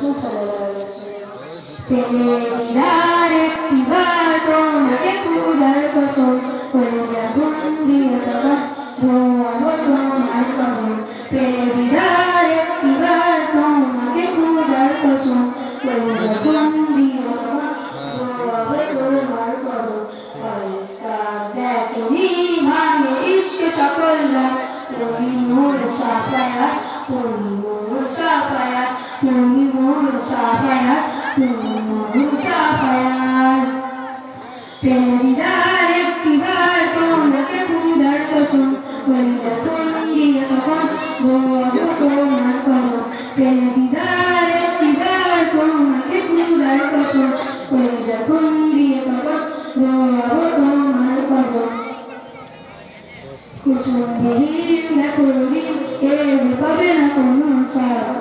রাসূল সাল্লাল্লাহু আলাইহি ওয়াসাল্লাম পেলে দিদার একটিবার তোমাকে খোদার কসম কলিজা বন্দি তখন ধোয়াবো তোমার কবর পেলে দিদার একটিবার তোমাকে খোদার কসম কলিজা বন্দি তখন ধোয়াবো তোমার কবর দেখনি ভাঙে ইশক সকল তুমি মোর সাফায়া তুমি মোর সাফায়া তুমি মোর সাফায়া তুমি মোর সাফায়া পেরিদার একটিবার তোমাকে খোদার কসম কলিজা বন্দি তখন ধোয়াবো তোমার কবর পেরিদার একটিবার তোমাকে খোদার কসম কলিজা বন্দি তখন ধোয়াবো তোমার কবর কুসুম বিহীন করবি এর পাবে না কোনো সার